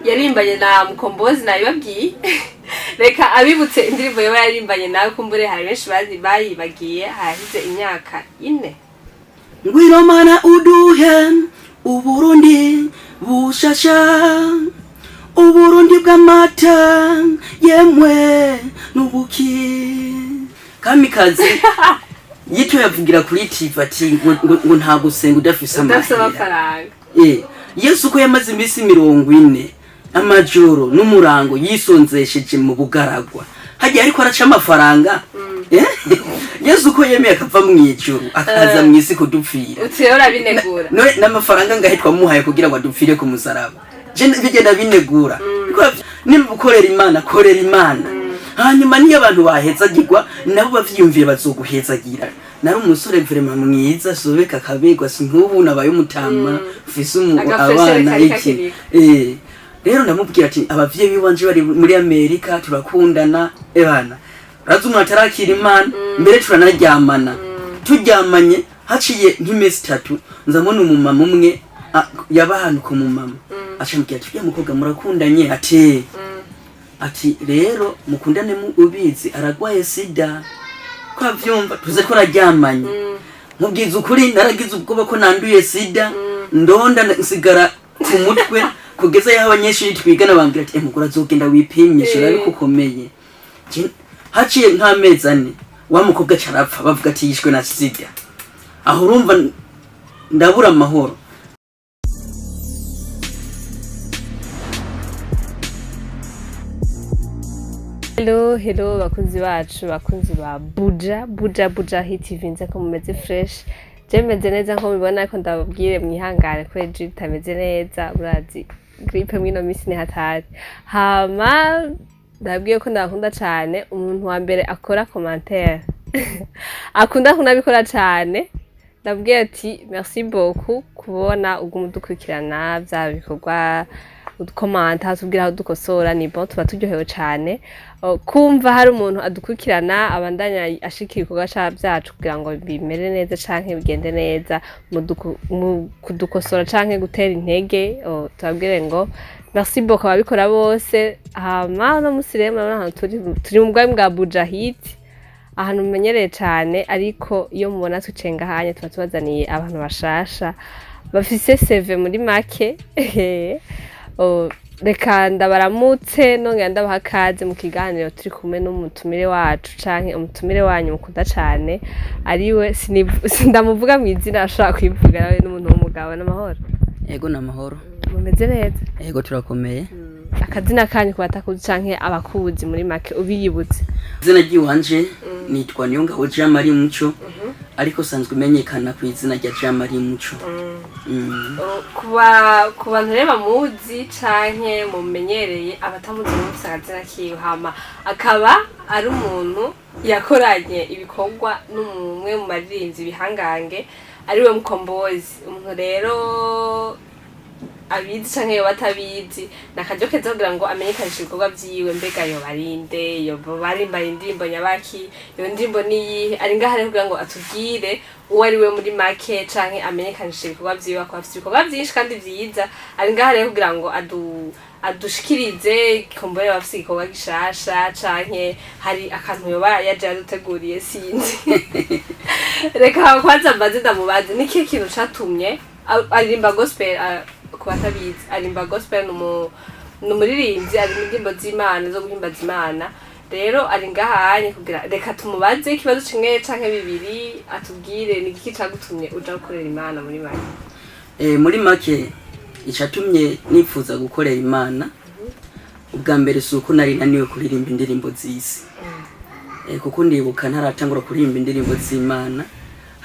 yarimbanye na Mukombozi nabibabwiye reka abibutse indirimbo yo yarimbanye nawe kumbure hari benshi bayibagiye hahize imyaka 4 ngwino mana uduhe uburundi bushasha uburundi bw'amata yemwe nubuki kamikazi yito yavugira kuri TV ati ngo nta gusenga udafise amafaranga Yesu ko yamaze imisi 40 amajoro n'umurango yisonzesheje mu bugaragwa hagiye ariko araca amafaranga Yesu ko yemeye akava mu ijuru akaza mu isi kudupfira utiyora binegura no n'amafaranga ngahitwa muhaye kugira ngo adupfire ku musaraba je bigenda binegura nibukorera Imana korera Imana hanyuma niyo abantu bahezagirwa nabo bavyiyumviye bazoguhezagira nari umusore vraiment mwiza sobeka kabegwa sinkubu nabaye umutama ufise abana iki rero ndamubwira ati abavyeyi biwanje bari muri Amerika turakundana ebana razumwe atarakira Imana mbere turanaryamana turyamanye haciye nk'imesi 3 nzamona umumama umwe yabahanuka mu mama acambwira ati mukobwa murakundanye ati rero mukundane mu ubizi aragwaye sida kwa vyumva tuze ko raryamanye mubwiza ukuri naragize ubwoba ko nanduye sida ndonda nsigara ku mutwe kugeza yaho abanyeshuri twigana bambwira ati mugura zogenda wipimye shira ariko ukomeye haciye nk'amezi 4 wa mukobwa carapfa bavuga ati yishwe na sida aho urumva ndabura amahoro. Hello bakunzi bacu bakunzi ba Buja Hit TV nze ko mumeze fresh jemeze neza nko mubibona ariko ndababwire mwihangane ko ejo itameze neza burazi gripe mwino misi ni hatari hama ndabwiye ko ndakunda cyane umuntu wa mbere akora commentaire akunda kunabikora cyane ndabwiye ati merci beaucoup kubona ugumudukurikirana bya bikorwa udukomanta tubwira aho dukosora ni bon tuba turyohewe cyane kumva hari umuntu adukurikirana abandanya ashikira ibikorwa byacu kugira ngo bimere neza canke bigende neza mu kudukosora canke gutera intege tubabwire ngo merci beaucoup ababikora bose hama no musire murabona turi mu bwami bwa Buja Hit ahantu mumenyereye cyane ariko iyo mubona tucenga hanye tuba tubazaniye abantu bashasha bafise CV muri make reka ndabaramutse nongera ndabaha kaze mu kiganiro turi kumwe n'umutumire wacu canke umutumire wanyu mukunda cyane ariwe sindamuvuga mu izina ashaka kwivuga nawe n'umuntu w'umugabo n'amahoro yego n'amahoro mumeze neza yego turakomeye akazina kanyu kubatakuzi canke abakuzi muri make ubiyibutse izina ry'iwanje nitwa Niyongabo Jean Marie Muco ariko sanzwe menyekana ku izina rya Jean Marie Muco ku bantu reba muzi canke mumenyereye abatamuzi mufise akazina kiwe hama akaba ari umuntu yakoranye ibikorwa n'umwe mu maririmvyi bihangange ariwe Mukombozi umuntu rero abizi canke yo batabizi nakajo keza kugira ngo amenyekanishe ibikorwa vyiwe mbega yo barinde yo barimba indirimbo nyabaki yo ndirimbo niyihe ari ngaha rero kugira ngo atubwire uwo ari we muri make canke amenyekanishe ibikorwa vyiwe akaba afite ibikorwa vyinshi kandi vyiza ari ngaha rero kugira ngo adushikirize kumbure bafise igikorwa gishasha canke hari akantu yoba yaje aduteguriye sinzi reka kwanza mbaze ndamubaze niki kintu catumye aririmba gospel kubatabizi arimba gospel numuririmbyi ari indirimbo z'Imana zo guhimbaza Imana rero ari ngahanye kugira reka tumubaze ikibazo kimwe canke bibiri atubwire niki cagutumye uja gukorera Imana muri make muri make icatumye nifuza gukorera Imana ubwa mbere suko nari naniwe kuririmba indirimbo z'isi kuko ndibuka ntaratangura kuririmba indirimbo z'Imana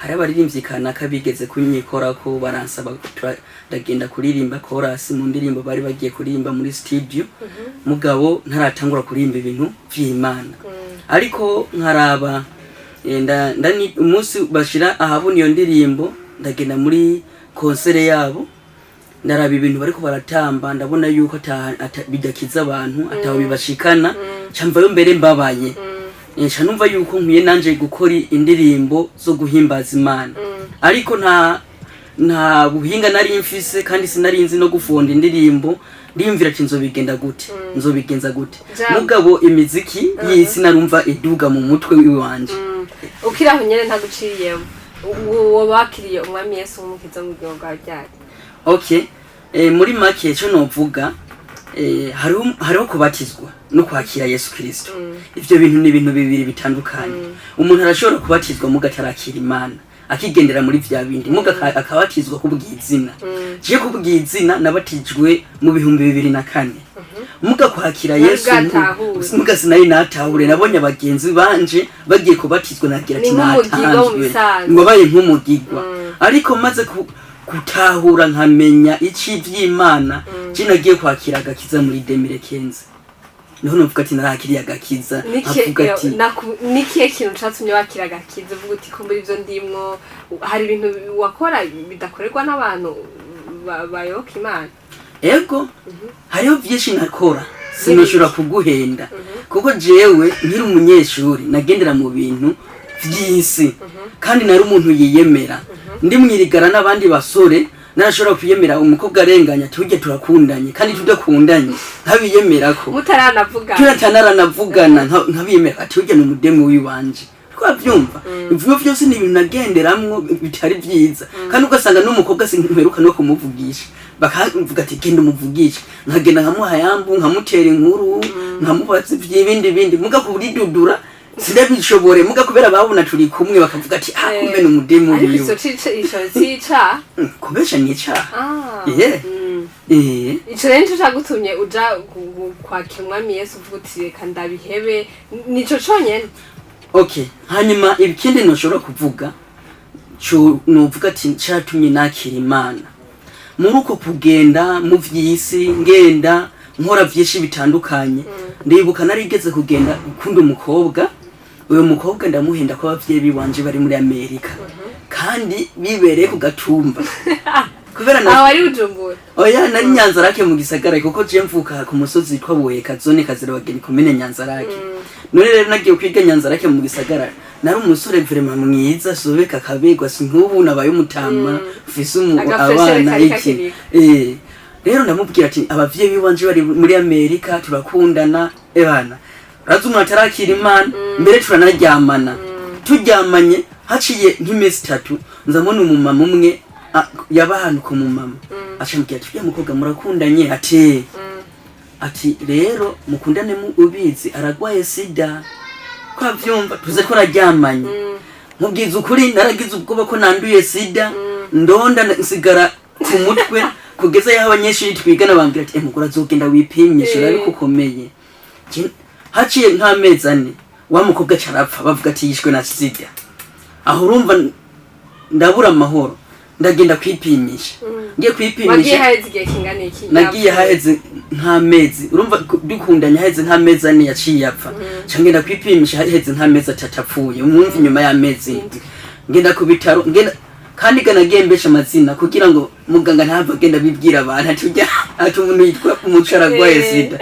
hari abaririmbyi kanaka bigeze kunyikora ko baransaba ndagenda kuririmba chorus mu ndirimbo bari bagiye kuririmba muri studio mugabo ntaratangura kuririmba ibintu vy'Imana ariko nkaraba ndani umunsi bashira ahabona iyo ndirimbo ndagenda muri concert yabo ndaraba ibintu bariko baratamba ndabona yuko bidakiza abantu ataho bibashikana camva yo mbere mbabaye Nisha numva yuko nkwiye nanje gukora indirimbo zo guhimbaza Imana ariko nta buhinga nari mfise kandi sinarinzi no gufonda indirimbo ndiyumvira ati nzobigenda gute nzobigenza gute Jambo. mugabo imiziki y'isi narumva iduga mu mutwe w'iwanje ukiraho nyene ntaguciriyemo uwo bakiriye umwami Yesu nk'umukiza mu bwongo bwawe ryari okay muri make cyo novuga hariho kubatizwa no kwakira Yesu Kristo ivyo bintu ni ibintu bibiri bitandukanye umuntu arashobora kubatizwa mugatarakira Imana akigendera muri vya bindi muga akabatizwa kubw'izina je kubw'izina nabatijwe mu 2004 muga kwakira Yesu muga sinari natahure nabonye abagenzi banje bagiye kubatizwa nagira ati natanzwe ngo baye nk'umugigwa ariko maze gutahura nkamenya iki vy'Imana je nagiye kwakira agakiza muri 2015 niho novuga ati narakiriye agakiza avuga ati nikiye kintu catumye wakira agakiza uvuga uti ko muri ivyo ndimwo hari ibintu wakora bidakorerwa n'abantu bayoka Imana ego hariho vyinshi nakora sinoshobora kuguhenda kuko jewe nkiri umunyeshuri nagendera mu bintu vy'isi kandi nari umuntu yiyemera ndi mwirigara n'abandi basore narashobora kwiyemera umukobwa arenganya tujye turakundanye kandi tudakundanye nkabiyemerako turatanarana nkabiyemera ati ujye n'umudemu wiwanje twavyumva ivyo vyose ni ibintu nagenderamwo bitari vyiza kandi ugasanga n'umukobwa sinkeruka no kumuvugisha bakavuga ati genda umuvugisha nkagenda nkamuha yambu nkamutera inkuru nkamubaza ibindi muga kuburidudura sindabishobore muga kubera babona turi kumwe bakavuga ati kumbe n'umudemu wiwe ariko ico cica kubesha ni ica ico rero nico cagutumye uja kwakira umwami Yesu uvuga uti reka ndabihebe nico conyene okay hanyuma ibikindi noshobora kuvuga novuga ati catumye nakira Imana muri uko kugenda mu vy'isi ngenda nkora vyinshi bitandukanye ndibuka narigeze kugenda ukunda umukobwa uyo mukobwa ndamuhenda ko abavyeyi biwanje bari muri Amerika kandi bibereye ku gatumba kubera na wari ujumbura oya nari Nyanzarake mu gisagara kuko je mvuka ku musozi witwa Buheka zone kazira bageni komene Nyanzarake none rero nagiye kwiga Nyanzarake mu gisagara nari umusore vraiment mwiza sobeka kabegwa sinkubu nabaye umutama ufise abana iki rero ndamubwira ati abavyeyi biwanje bari muri Amerika turakundana ebana razumwe atarakira Imana mbere turanaryamana turyamanye haciye nk'imesi 3 nzamona umumama umwe yabahanuka umumama acambwira ati mukobwa murakundanye ati rero mukundane mu ubizi aragwaye sida kwavyumva tuze ko raryamanye mubwiza ukuri naragize ubwoba ko nanduye sida ndonda nsigara ku mutwe kugeza yaho abanyeshuri twigana bambwira ati mukora azogenda wipimisha ariko ukomeye haciye nk'amezi 4 wa mukobwa carapfa bavuga ati yishwe na sida aho urumva ndabura amahoro ndagenda kwipimisha ngiye kwipimisha nagiye haheze nk'amezi urumva dukundanye haheze nk'amezi 4 yaciye yapfa cyangenda kwipimisha haheze nk'amezi 3 apfuye umwumva inyuma y'amezi ngenda ku bitaro ngenda kandi ganagembesha amazina kugira ngo muganga ntava agenda bibwira abantu ati ati umuntu yitwa umucaragwaye sida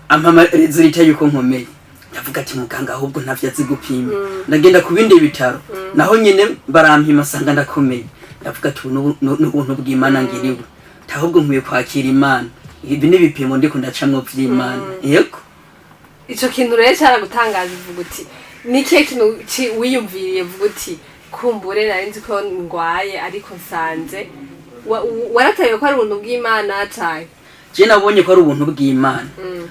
amama resulta yuko nkomeye ndavuga ati muganga ahubwo ntavyo azi gupima ndagenda ku bindi bitaro naho nyene barampima sanga ndakomeye ndavuga ati n'ubuntu bw'Imana ngiriwe ahubwo nkwiye kwakira Imana ibi n'ibipimo ndiko ndacamwo vy'Imana yego ico kintu rero cyaragutangaza uvuga uti nikiye kintu wiyumviriye uvuga uti kumbure nari nzi ko ngwaye ariko nsanze warataye ko ari ubuntu bw'Imana ataye je nabonye ko ari ubuntu bw'Imana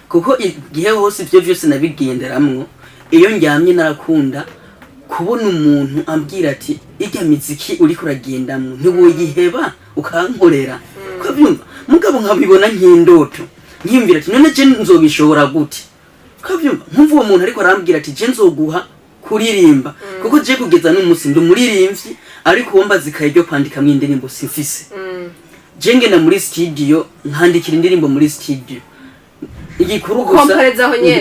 kuko igihe hose ivyo vyose nabigenderamwo iyo ndyamye narakunda kubona umuntu ambwira ati ijya miziki uri kuragendamwo ntiwoyiheba ukankorera kwavyumva mugabo nkabibona nk'indoto nkiyumvira ati none je nzobishobora gute kwavyumva nkumva uwo muntu ariko arambwira ati je nzoguha kuririmba kuko je kugeza n'umunsi ndi umuririmbyi ariko womba zikaye ryo kwandika mu indirimbo simfise je ngena muri studio nkandikira indirimbo muri studio igikuru gusa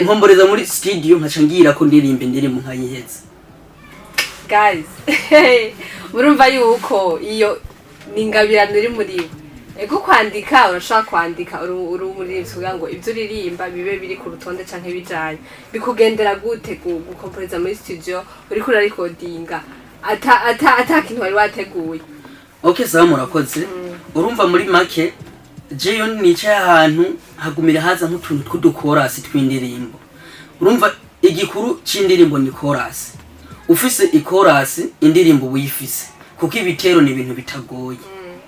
nkomboreza muri studio nkaca ngira ko ndirimba indirimbo nkayiheza guys murumva yuko iyo ningabirano iri muri ego kwandika urashaka kwandika uri muri suga ngo ivyo uririmba bibe biri ku rutonde canke bijanye bikugendera gute gukomporeza muri studio uri kuri recordinga ata kintu wari wateguye okay sawa murakoze urumva muri make jeyo nicaye ahantu hagumira haza nk'utuntu tw'udukorasi tw'indirimbo. Urumva igikuru c'indirimbo ni korasi. Ufise ikorasi indirimbo uyifise kuko ibitero ni ibintu bitagoye.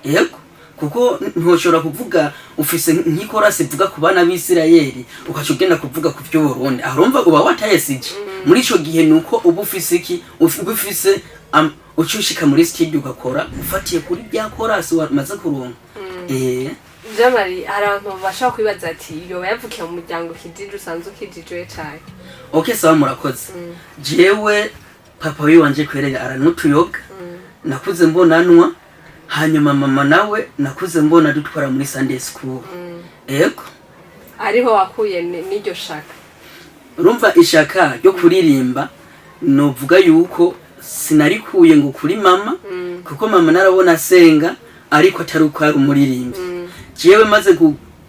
Yego kuko ntoshobora kuvuga ufise nk'ikorasi ivuga ku bana b'Isirayeli ukaca ugenda kuvuga ku vy'Uburundi. Urumva uba watayesije. Muri ico gihe nuko uba ufise iki ufise ucushika muri studio ugakora ufatiye kuri bya korasi wamaze kuronka. Jamari hari abantu bashaka kwibaza ati yoba yavukiye mu muryango kijije usanzwe kijijwe cyane. Okay, sawa murakoze. Jewe papa wiwanje kwerera aranutuyoga. Nakuze mbonanwa hanyuma mama nawe nakuze mbona dutwara muri Sunday school. Ego ariho wakuye n'iryo shaka. Urumva ishaka ryo kuririmba novuga yuko sinarikuye ngo kuri mama kuko mama narabona senga ariko atari uko ari umuririmbyi. Jewe maze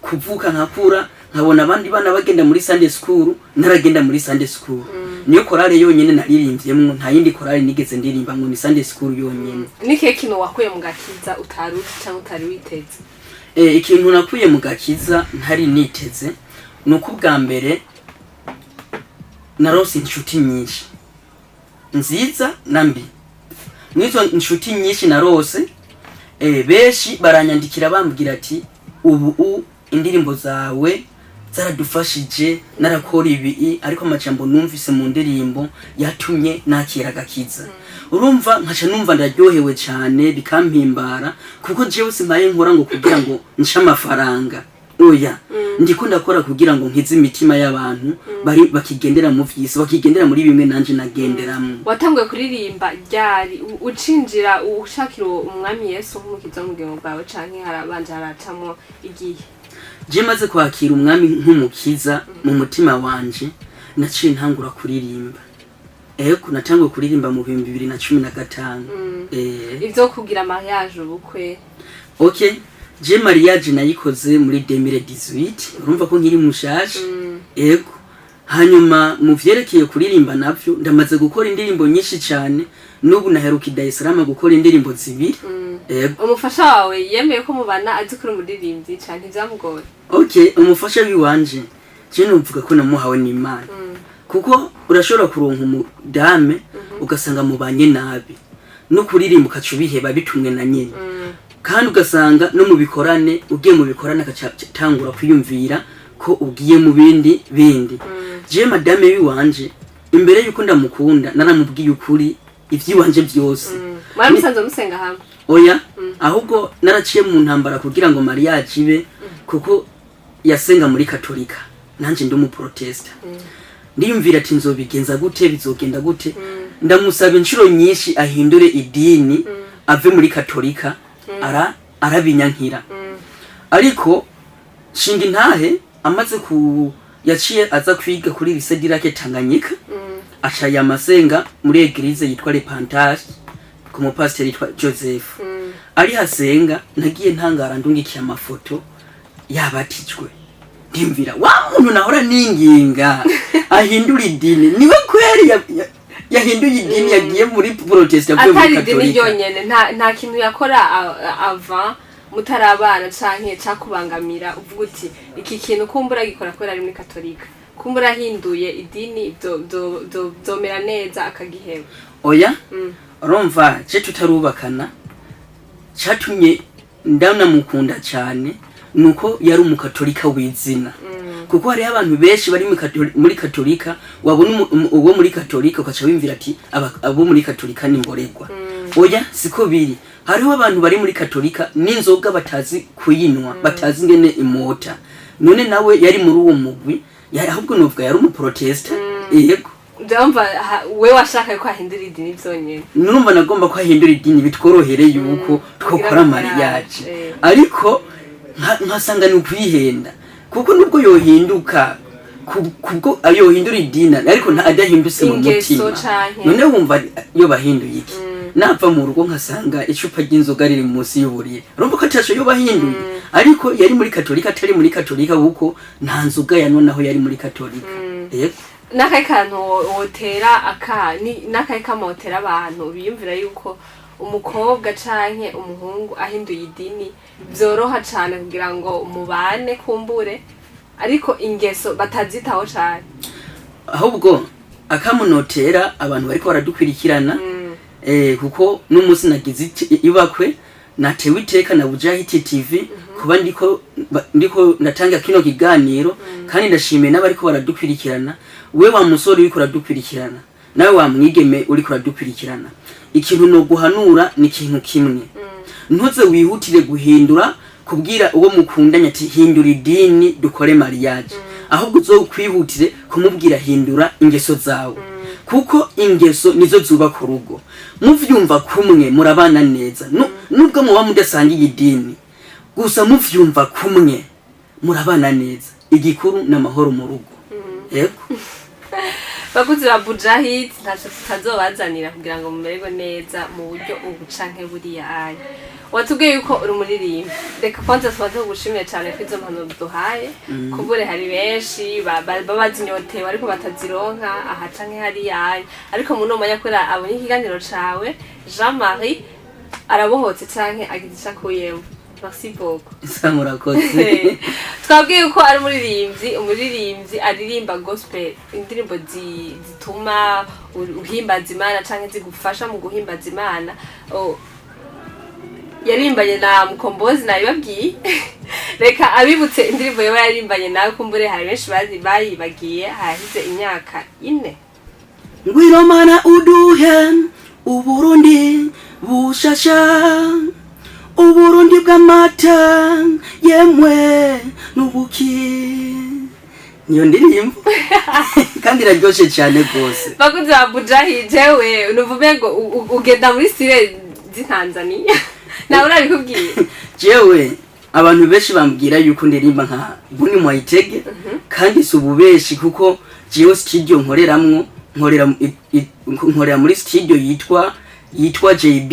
kuvuka nkakura nkabona abandi bana bagenda muri Sunday school naragenda muri Sunday school. Niyo korale yonyene naririmvyemwo nta yindi korale nigeze ndirimba ngo ni Sunday school yonyene. Nike kintu wakuye mu gakiza utaruti cyangwa utari witeze? Ikintu nakuye mu gakiza ntari niteze nuko bwa mbere narose inshuti nyinshi nziza nambi. Mwizo inshuti nyinshi narose beshi baranyandikira bambwira ati ubu indirimbo zawe zaradufashije narakora ibi ariko amajambo numvise mu ndirimbo yatumye nakira agakiza. Urumva nkaca numva ndaryohewe cyane bikampimbara kuko jewe simpaye nkora ngo kugira ngo nce amafaranga. Oya ndiko ndakora kugira ngo nkize imitima y'abantu bari bakigendera mu vyisi bakigendera muri bimwe nanje nagenderamo. Watanguye kuririmba ryari ucinjira ushakira umwami Yesu nk'umukiza mu bwenge bwawe canke harabanje haracamo igihe? Je maze kwakira umwami nk'umukiza mu mutima wanje naciye ntangura kuririmba. Eko natanguye kuririmba mu 2015. Ivyo kugira mariage ubukwe. Okay, je mariage nayikoze muri 2018. Urumva ko nkiri mushasha. Ego hanyuma mu vyerekeye kuririmba navyo ndamaze gukora indirimbo nyinshi cyane nubu naheruka Dar es Salaam gukora indirimbo zibiri. Ego umufasha wawe yemeye ko mubana azi kuri umuririmbyi cyane ivyamugora? Okay, umufasha wiwanje je numvuga ko namuhawe n'Imana. Kuko urashobora kuronka umudame ugasanga mubanye nabi no kuririmba ukacubiheba bitumwe na nyene. Kandi ugasanga no mu bikorane ugiye mu bikorane akatangura kwiyumvira ko ugiye mu bindi. Je madame wiwanje imbere yuko ndamukunda naramubwiye ukuri ivyiwanje byose. Mwari musanze musenga hamwe? Oya ahubwo naraciye mu ntambara kugira ngo mariage ibe kuko yasenga muri Katolika nanje ndi mu Protestant. Ndiyumvira ati nzobigenza gute bizogenda gute. Ndamusaba inshuro nyinshi ahindure idini ave muri Katolika arabinyankira. Ariko shinga intahe amaze yaciye aza kwiga kuri lycée dirake Tanganyika aca yamasenga muri eglise yitwa Le Pantage ku mupasiteri yitwa Joseph. Ari hasenga nagiye ntangara ndungikiye amafoto yabatijwe. Ndimvira wa muntu nahora ninginga ahindura idini niwe kweri yahinduye idini yagiye muri Protestant bwo muri Katolika. Atari idini yonyene nta kintu yakora ava mutarabana canke cakubangamira uvuga uti iki kintu kumbura gikora kwera ari muri Katolika kumbura hinduye idini zomera neza akagiheba? Oya urumva je tutarubakana catumye ndanamukunda cyane nuko yari umukatolika wizina. Kuko hari abantu benshi bari muri Katolika wabona uwo muri Katolika ukaca wimvira ati abo muri Katolika ni mboregwa. Oya siko biri. Hariho abantu bari muri Katolika n'inzoga batazi kuyinwa batazi ngene imota. None nawe yari muri uwo mugwi ahubwo novuga yari umuprotestant. Yego ndumva we washaka ko ahindura idini byonyene. Nurumva nagomba ko ahindura idini bitworohereye yuko twokora mariage. Ariko nkasanga ni kwihenda kuko nubwo yohinduka kubwo ayohindura idini ariko adahindutse mu mutima. None wumva yo bahinduye iki? Napfa mu rugo nkasanga icupa ry'inzoga riri munsi y'uburiye. Urumva ko ataco yo bahinduye ariko yari muri Katolika atari muri Katolika kuko nta nzoga yanonaho yari muri Katolika. Yego nakaye kantu wotera nakaye kamotera abantu biyumvira yuko umukobwa canke umuhungu ahinduye idini vyoroha cane kugira ngo mubane kumbure ariko ingeso batazitaho cane ahubwo akamunotera abantu bariko baradukwirikirana kuko n'umunsi nagize ibakwe natewe iteka na Bujahiti TV kuba ndiko natanga kino kiganiro kandi ndashimiye n'abariko baradukwirikirana we wa musore uriko uradukwirikirana nawe wa mwigeme uriko uradukwirikirana ikintu no guhanura ni ikintu kimwe ntuze wihutire guhindura kubwira uwo mukundanya ati hindura idini dukore mariage ahubwo uzokwihutire kumubwira hindura ingeso zawe kuko ingeso nizo zubaka urugo muvyumva kumwe murabana neza nubwo muba mudasangiye idini gusa muvyumva kumwe murabana neza igikuru n'amahoro mu rugo yego bakuzi ba Bujahit ntaco tutazobazanira kugira ngo mumererwe neza mu buryo ubu canke buriya ayi watubwiye yuko uri umuririmbi reka kwanza tubaze kugushimira cyane ko izo mpanuro duhaye kubure hari benshi bazinyotewe ariko batazironka aha canke hariya ayi ariko mu nomanya kora abonye ikiganiro cawe Jean-Marie arabohotse canke agize icakuyemo. Merci beaucoup. Murakoze. Twabwiye uko ari umuririmbyi aririmba gospel, indirimbo zituma uhimbaza Imana canke zigufasha mu guhimbaza Imana. Yarimbanye na Mukombozi nabibabwiye. Reka abibutse indirimbo yo yarimbanye nawe kumbure hari benshi bayibagiye hahize imyaka 4. Ngwiro mana uduhe Uburundi bushasha Uburundi bw'amata yemwe nubuki niyo ndirimbo kandi iraryoshe cyane gose bakuze ba Bujahit jewe unuvume ngo ugenda muri style z'Tanzania nawe urabikubwiye jewe abantu benshi bambwira yuko ndirimba nka Buni Mwayitege kandi sububeshi kuko jewe studio nkoreramwo nkorera muri studio yitwa JB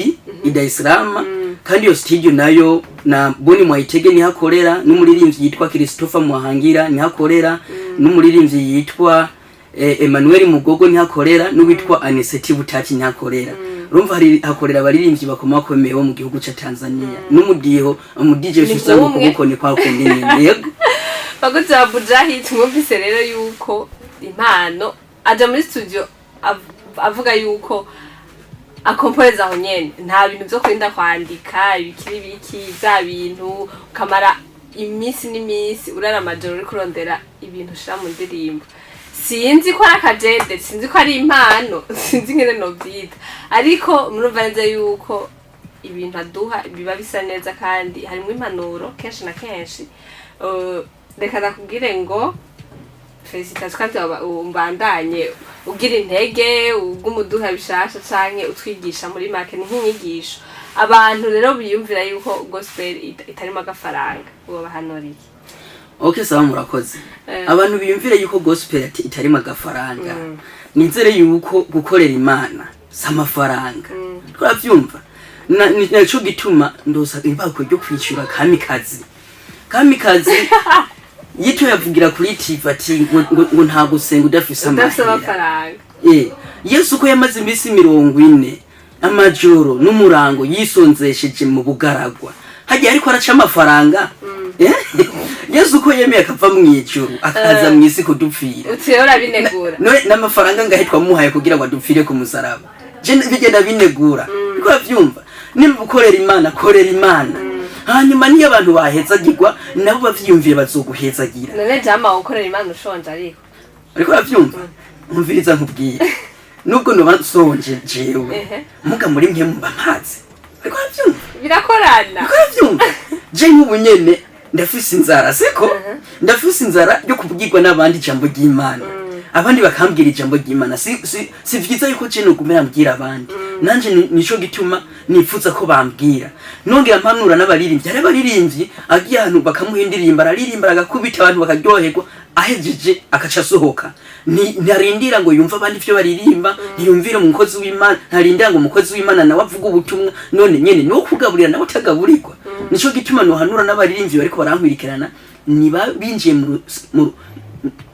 Dar es Salaam kandi yo studio nayo na Buni Mwayitege ni hakorera n'umuririmbyi yitwa Christopher Muhangira ni hakorera n'umuririmbyi yitwa Emmanuel Mugogo ni hakorera n'uwitwa Aniseti Butati ni hakorera urumva hari hakorera abaririmbyi bakomakomeye bo mu gihugu ca Tanzania n'umudiho DJ Shusango kuko ni kwa komine yego bakuze ba Bujahit mwumvise rero yuko impano aja muri studio avuga yuko akomporeza aho nyene nta bintu byo kwenda kwandika ibikiri biki za bintu kamara imisi n'imisi urara majoro uri kurondera ibintu shira mu ndirimbo sinzi ko arakajende sinzi ko ari impano sinzi ngene no byita ariko murumva neza yuko ibintu aduha biba bisa neza kandi harimo impanuro kenshi na kenshi reka nakubwire ngo Felicitas kandi umbandanye ugira intege ubw'umuduha bishasha canke utwigisha muri make n'inyigisho abantu rero biyumvira yuko gospel itarimo agafaranga uwo bahanuriye. Okay sawa murakoze. Abantu biyumvira yuko gospel itarimo agafaranga nizere yuko gukorera Imana samafaranga twavyumva naco gituma ndosa ibako ryo kwicura kamikazi yito yavugira kuri TV ati ngo nta gusenga udafise amafaranga. Yesu ko yamaze imisi 40 amajoro n'umurango yisonzesheje mu bugaragwa hagiye ariko araca amafaranga Yesu ko yemeye akava mu ijuru akaza mu isi kudupfira utiyora binegura no n'amafaranga ngahitwa muhaye kugira ngo adupfire ku musaraba je bigenda binegura ko avyumva nimba ukorera Imana korera Imana hanyuma niyo abantu bahezagirwa nabo bavyumviye bazoguhezagira none jama ukorera Imana ushonje ariko avyumva umviriza nkubwiye nubwo no basonje jewe muga muri mwe mba mpazi ariko avyumva birakorana ariko avyumva je nk'ubunyene ndafise inzara seko ndafise inzara yo kubwirwa n'abandi jambo ry'Imana abandi bakambwira ijambo ry'Imana si vyiza yuko je no gumera mbwira abandi nanje nico gituma nipfuza ko bambwira nongera mpanura n'abaririmbyi ari abaririmbyi agiye ahantu bakamuhindirimba araririmba agakubita abantu bakaryoherwa ahejeje akaca sohoka ntarindira ngo yumva abandi ivyo baririmba ntiyumvire mu mukozi w'Imana ntarindira ngo umukozi w'Imana nawe avuga ubutumwa none nyene no kugaburira nawe utagaburirwa nico gituma no hanura n'abaririmbyi bariko barankwirikirana niba binjiye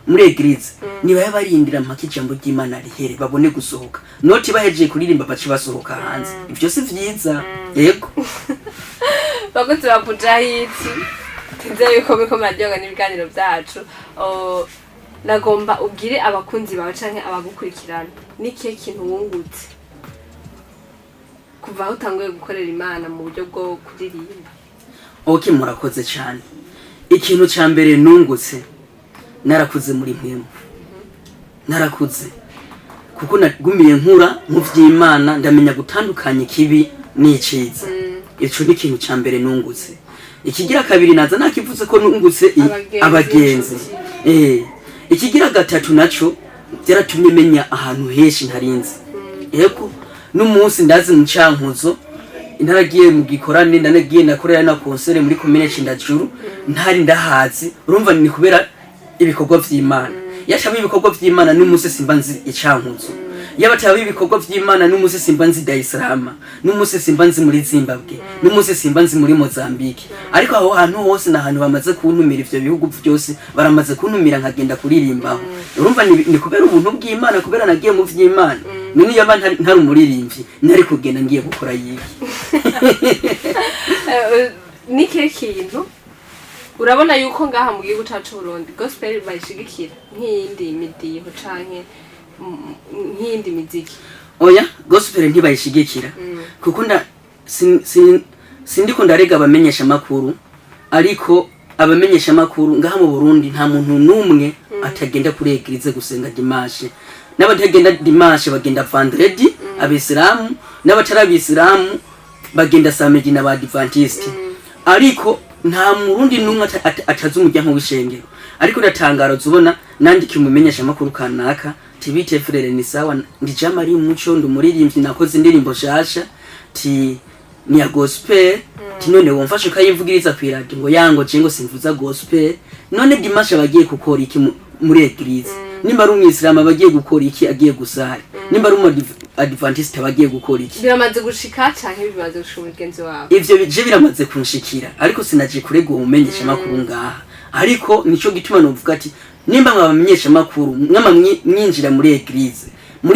muri eglise niba barindira mpaka ijambo ry'Imana rihere babone gusohoka noti bahejeje kuririmba baci basohoka hanze ivyo si vyiza yego bakoze babuja hiti tinze yuko biko maryoga n'ibiganiro byacu nagomba ubwire abakunzi bawe canke abagukurikirana nikihe kintu wungutse kuva aho utanguye gukorera Imana mu buryo bwo kuririmba? Okay, murakoze cyane. Ikintu cya mbere nungutse narakuze muri mpemu. Narakuze kuko nagumiye nkura mu vy'Imana ndamenya gutandukanya kibi n'iciza. Ico ni ikintu cya mbere nungutse. Ikigira kabiri naza nakivuze ko nungutse abagenzi. Ikigira gatatu naco byaratumye menya ahantu heshi ntarinzi. Yego n'umunsi ndazi mu Cankuzo intaragiye mu gikorane ndanagiye nakorera na concert muri commune Cindajuru ntari ndahazi urumva ni kubera ibikorwa vy'Imana yashaba ibikorwa vy'Imana n'umunsi simba nzi Icankuzo yabataba ibikorwa vy'Imana n'umunsi simba nzi Dar es Salaam n'umunsi simba nzi muri Zimbabwe n'umunsi simba nzi muri Mozambique ariko aho hantu hose na hantu bamaze kuntumira ivyo bihugu byose baramaze kuntumira nkagenda kuririmbaho urumva ni kubera ubuntu bw'Imana kubera nagiye mu vy'Imana nini yaba ntari umuririmbyi nari kugenda ngiye gukora yibi nike kintu urabona yuko ngaha mu gihugu cacu Burundi gospel bayishigikira nk'iyindi midiho canke nk'iyindi miziki? Oya, gospel ntibayishigikira kuko sindiko ndarega abamenyesha makuru ariko abamenyesha makuru ngaha mu Burundi nta muntu numwe atagenda kuri eglise gusenga dimanche n'abatagenda dimanche bagenda vendredi abisilamu n'abatarabisilamu bagenda samedi n'abadventiste ariko nta murundi numwe atazi umuryango w'ishengero ariko natangaro zubona nandiki umumenyesha makuru kanaka tibite frere ni sawa ndija mari umuco ndumuririmbyi nakoze indirimbo shasha ti ni ya gospel none wumfashe ukayivugiriza ku radio ngo yango cengo simvuza gospel none dimanche bagiye gukora iki muri eglise nimba ari umwisilamu bagiye gukora iki agiye gusara nimba ari adventiste bagiye gukora iki biramaze gushika canke bimaze gushura umugenzi wawe? Ivyo bije biramaze kunshikira ariko sinaje kurega umumenyesha makuru ngaha ariko nico gituma novuga ati nimba mwabamenyesha makuru mwama mwinjira muri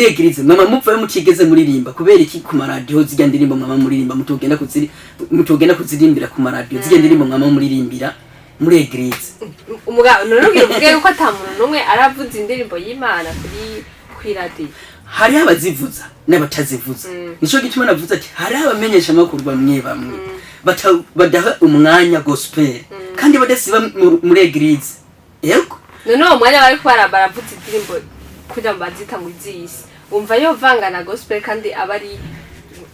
eglise mwama mupfa mutigeze muririmba kubera iki ku radio zijya ndirimbo mwama muririmba mutogenda kuzirimbira ku radio zijya ndirimbo mwama muririmbira muri eglise umugabo none uvuge yuko atamuntu numwe aravuza indirimbo y'Imana kuri radio? Hari abazivuza n'abatazivuza nico gituma navuze ati hari abamenyesha makuru bamwe badaha umwanya gospel kandi badasiba muri eglise yego none uwo mwanya bari baravuza indirimbo kugira ngo bazita ngo izisi umva yo vanga na gospel kandi abari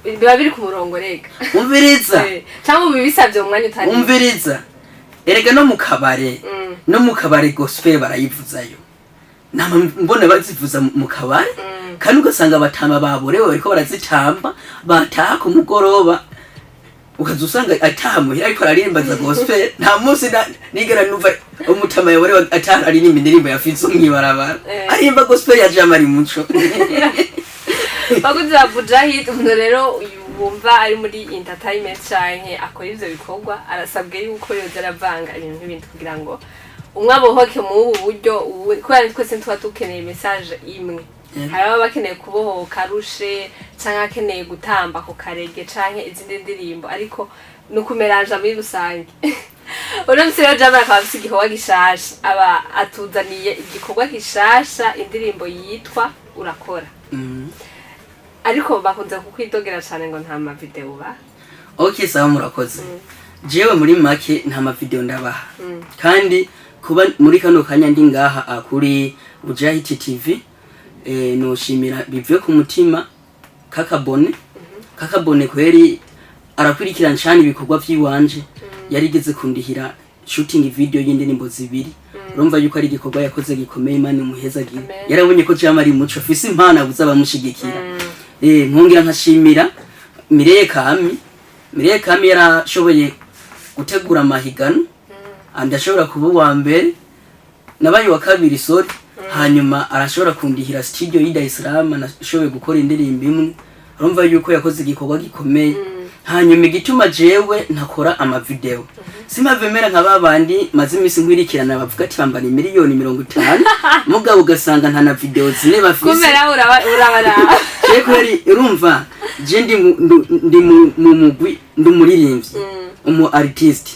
biba biri ku murongo rega umviriza cyangwa ubibisabye umwanya utari umviriza erega no mu kabare gospel barayivuzayo nama mbona bazivuza mu kabare kandi ugasanga batama baborewe bariko barazitamba bataha ku mugoroba ukazusanga atamuhira ariko aririmbaza gospel nta munsi nigera numva umutama yaborewe ataha aririmba indirimbo yafitse umwibarabara arimba gospel ya Jamari Muco baguze babuja hit umuntu rero bumva ari muri entertainment canke akora ivyo bikorwa arasabwe yuko yoza aravanga ibintu n'ibindi kugira ngo umwabohoke mu ubu buryo kubera twese tuba dukeneye message imwe hari aba bakeneye kubohoka rushe canke akeneye gutamba ku karege canke izindi ndirimbo ariko nukumeranja muri rusange uramutse rero Jamari akaba afise igikorwa gishasha aba atuzaniye igikorwa gishasha indirimbo yitwa urakora ariko bakunze kukwidogera cyane ngo nta ma video ba? Okay, sawa murakoze. Jewe muri make nta ma video ndabaha kandi kuba muri kano kanya ndi ngaha akuri Bujahit TV noshimira bivuye ku mutima kakabone kweri arakurikirana cyane ibikorwa by'iwanje yarigeze kundihira shooting video y'indirimbo zibiri urumva yuko ari igikorwa yakoze gikomeye Imana imuhezagira yarabonye ko Jamari Muco afise impano abuza bamushigikira nkongira nkashimira Mireye Kami yarashoboye gutegura amahigano andashobora kuba wa mbere nabaye wa kabiri sori hanyuma arashobora kundihira studio y'I Dar es Salaam nashoboye gukora indirimbo imwe urumva yuko yakoze igikorwa gikomeye hanyuma igituma jewe ntakora amavideo simavemera nka babandi maze imisi nkwirikirana bavuga ati bambara miliyoni 50 mugabo ugasanga nta na video zine bafise kumera urabara kweri urumva je ndi mu mugwi ndumuririmbyi umu artist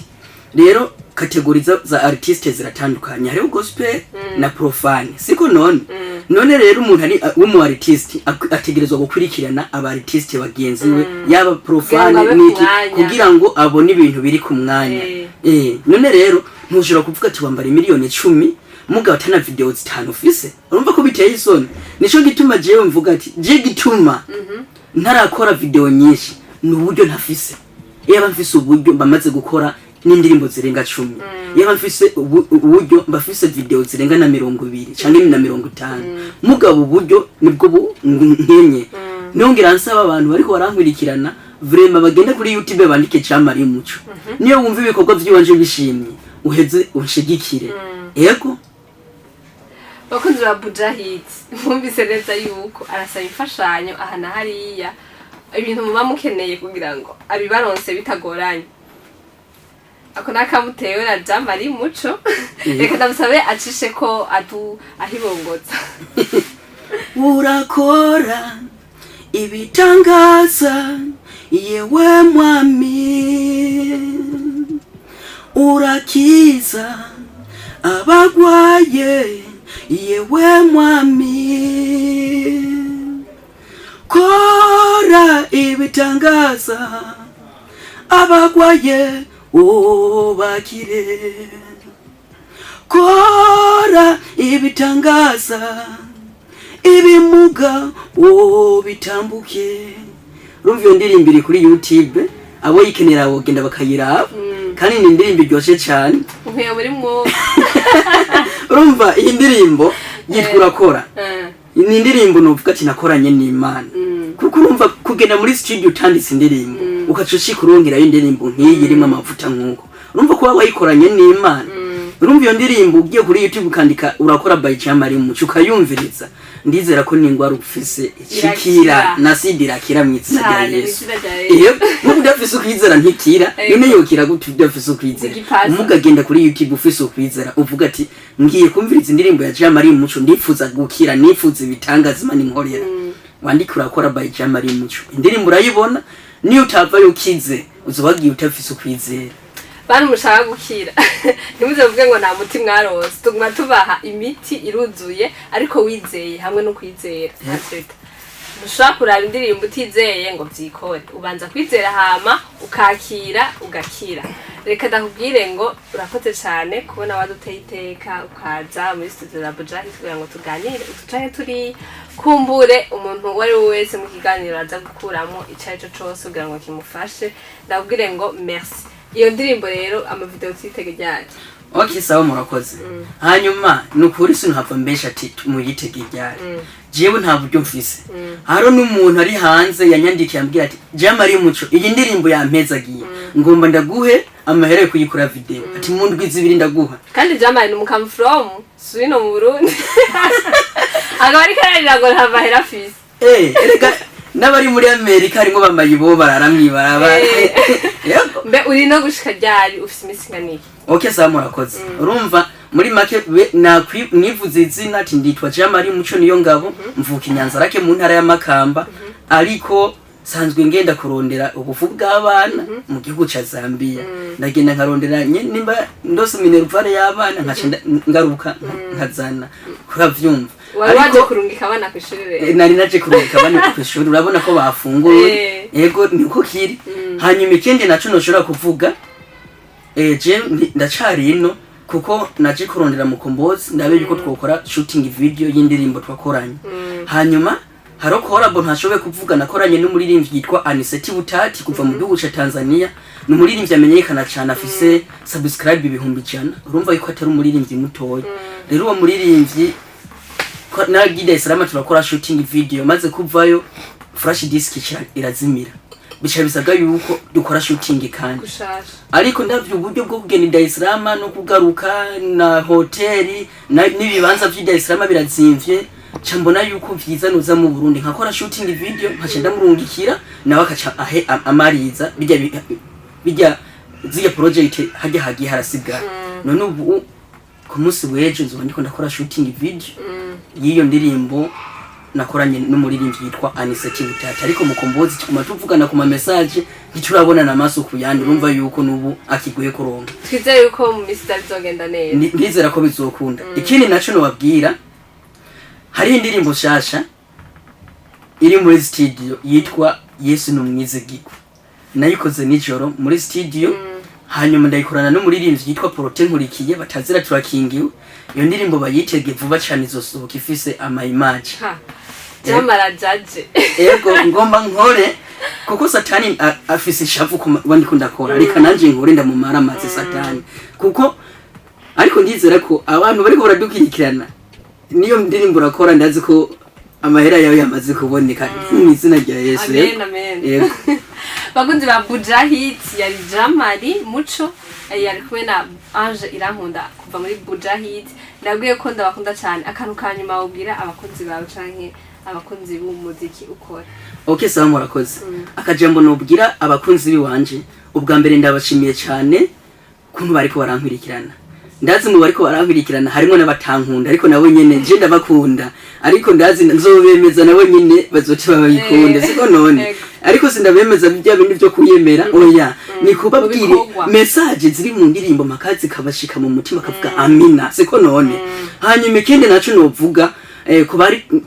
rero kategori za artiste ziratandukanye hariho gospel na profane siko none rero umuntu ari umu artist ategerezwa gukurikirana aba artiste bagenzi we yaba profane niki kugira ngo abone ibintu biri ku mwanya none rero ntushobora kuvuga ati wambara miliyoni 10 mugabo atana video zitanu ufise urumva ko biteye isoni nico gituma jewe mvuga ati je gituma ntarakora video nyinshi n'uburyo ntafise yaba mfise uburyo bamaze gukora n'indirimbo zirenga 10 yaba mfise uburyo mbafise video zirenga na 20 canke na 50 mugabo uburyo nibwo nkenye nongera nsaba abantu bariko barankwirikirana vraiment bagenda kuri YouTube bandike Jamari Muco niyo wumva ibikorwa by'iwanje bishimye uheze unshigikire yego bakunzi ba Buja Hits mwumvise neza yuko arasaba imfashanyo ahana hariya ibintu muba mukeneye kugira ngo abibaronse bitagoranye ako nakamutewe na Jamari Muco reka ndamusabe acishe ko ahibongoza urakora ibitangaza yewe mwami urakiza abagwaye yewe mwami kora ibitangaza abagwaye bakire kora ibitangaza ibimuga bitambuke rumva ndirimbiri kuri YouTube abo yikenera bogenda bakayiraba kandi ni indirimbo iryoshe cyane uvuye muri mwo urumva iyi ndirimbo yitwa urakora ni indirimbo nuvuga ati nakoranye n'Imana kuko urumva kugenda muri studio utanditse indirimbo ukacushi kurongera indirimbo nk'iyi irimo amavuta nk'uko urumva ko wayikoranye n'Imana urumva iyo ndirimbo ugiye kuri YouTube ukandika urakora by Jamari Muco ukayumviriza ndizera ko ningwara ufise ikikira na sidira kira mwitsa rya Yesu iyo udafise ukwizera ntikira none yokira gute udafise ukwizera umugagenda kuri YouTube ufise ukwizera uvuga ati ngiye kumviriza indirimbo ya Jamari Muco ndifuza gukira nifuza ibitangaza Imana inkorera wandika urakora by Jamari Muco indirimbo urayibona niyo utava yokize uzobagiye utafise ukwizera bari mushaka gukira ntimuze vuge ngo nta muti mwarose tuguma tubaha imiti iruzuye ariko wizeye hamwe no kwizera aseta mushaka kurara indirimbo utizeye ngo byikore ubanza kwizera hama ukakira ugakira reka ndakubwire ngo urakoze cyane kubona waduteye iteka ukaza muri studio za Buja Hits kugira ngo tuganire utucaye turi kumbure umuntu wari wese mu kiganiro aza gukuramo icyayi cyo cyose kugira ngo kimufashe ndakubwire ngo merci iyo ndirimbo rero amavideo twitege ryari okay sawa murakoze hanyuma nukuri sinhava mbesha ati muyitege ryari jewe nta buryo mfise haro n'umuntu ari hanze yanyandikiye ambwira ati Jamari Muco iyi ndirimbo yampezagiye ngomba ndaguhe amahera yo kuyikora video ati mu ndwi zibiri ndaguha kandi Jamari come from Swino mu Burundi agabari kararira ngo nta mahera afise erega n'abari muri Amerika harimo bamayibo bararamwibaraba mbe uri no gushika ryari ufise imisinganiki okay sawa murakoze urumva muri make nivuze izina ati nditwa Jamari Muco niyo ngabo mvuka inyanza rake mu ntara ya Makamba ariko sanzwe ngenda kurondera ubufu bw'abana mu gihugu ca Zambia ndagenda nkarondera nimba ndose minervare y'abana nkacinda ngaruka nkazana kuravyumva waje kurungika abana kwishuri nari naje kurungika abana kwishuri urabona ko bafunguye yego niko kiri hanyuma ikindi naco noshobora kuvuga je ndacari ino kuko naje kurondera mu Kombozi ndabe yuko twokora shooting video y'indirimbo twakoranye hanyuma haro collabo ntashobe kuvuga nakoranye n'umuririmbyi yitwa Aniseti Butati kuva mu gihugu ca Tanzania n'umuririmbyi amenyekana cyane afise subscribe 100 urumva yuko atari umuririmbyi mutoya rero uwo muririmbyi na Gida Islama turakora shooting video maze kuvayo flash disk irazimira bicha bisaga yuko dukora shooting kandi ariko ndavye uburyo bwo kugenda Dar es Salaam no kugaruka na hoteli n'ibibanza by'Dar es Salaam birazimvye cambona yuko vyiza noza mu Burundi nkakora shooting video nkaca ndamurungikira nawe akaca amariza bijya ziya project hajya hagiye harasigara none ubu ku munsi w'ejo nzoba ndiko ndakora shooting video yiyo ndirimbo nakoranye n'umuririmbyi yitwa Aniseti Butata ariko mukombozi tukuma tuvugana ku ma message ntiturabona namaso kuyandi urumva yuko nubu akiguye kuronga twizeye yuko mu misi bizogenda neza ndizera ko bizokunda ikindi naco no babwira hari indirimbo shasha iri muri studio yitwa Yesu numwizigiko nayikoze nijoro muri studio hanyuma ndayikorana n'umuririmbyi yitwa Prote Nkurikiye batazira turakingiwe iyo ndirimbo bayitege vuba cyane izosohoka ifise ama image jamara jaje ego ngomba nkore kuko satani afise ishavu kubandi kundakora reka nanje nkore ndamumara amazi satani kuko ariko ndizera ko abantu bariko baradukirikirana niyo ndirimbo urakora ndazi ko amahera yawe yamaze kuboneka mu izina rya Yesu amen amen bakunzi ba Buja Hit yari Jamari Muco yari kumwe na Ange Irankunda kuva muri Buja Hit nabwiye ko ndabakunda cyane akantu kanyuma ubwira abakunzi bawe canke abakunzi b'umuziki ukora okay sawa murakoze akajambo nobwira abakunzi biwanje ubwa mbere ndabashimiye cyane kuntu bariko barankwirikirana ndazi mu bariko barankwirikirana harimo n'abatankunda ariko nabo nyene je ndabakunda ariko ndazi nzobemeza nabo nyene bazoca babikunde siko none ariko sindabemeza bya bindi byo kuyemera oya ni kubabwire message ziri mu ndirimbo makazi kabashika mu mutima kavuga amina siko none hanyuma ikindi naco novuga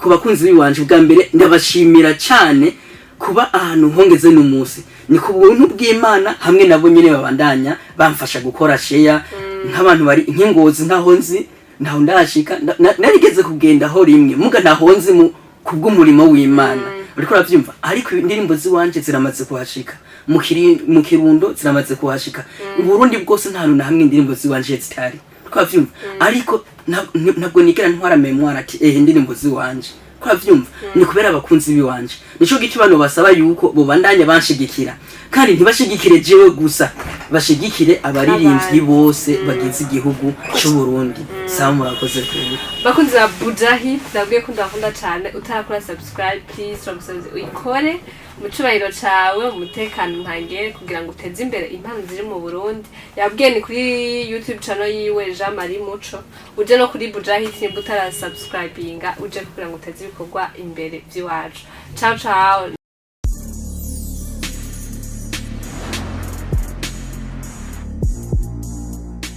ku bakunzi biwanje bwa mbere ndabashimira cyane kuba ahantu hongeze n'umunsi ni ku buntu bw'Imana hamwe nabo nyene babandanya bamfasha gukora share nk'abantu bari nk'ingozi ntaho nzi ntaho ndashika narigeze kugenda ho rimwe muga ntaho nzi mu kubw'umurimo w'Imana uriko uravyumva ariko indirimbo ziwanje ziramaze kuhashika mu Kirundo ziramaze kuhashika mu Burundi bwose nta hantu hamwe indirimbo ziwanje zitari twavyumva ariko ntabwo nigera ntwara memoire ati indirimbo ziwanje kwavyumva ni kubera abakunzi biwanje nico gitubano basaba yuko bobandanya banshigikira kandi ntibashigikire jewe gusa bashigikire abaririmbyi bose bagize igihugu cy'u Burundi sawa murakoze kuri bakunzi ba Buja Hit ndabwiye ko ndakunda cyane utarakora subscribe please uyikore mu cyubahiro cawe umutekano ntangere kugira ngo uteze imbere impano ziri mu Burundi yabwiye ni kuri YouTube channel yiwe Jamari Muco uje no kuri Buja Hit ni butara subscribinga uje kugira ngo uteze ibikorwa imbere by'iwacu ciao ciao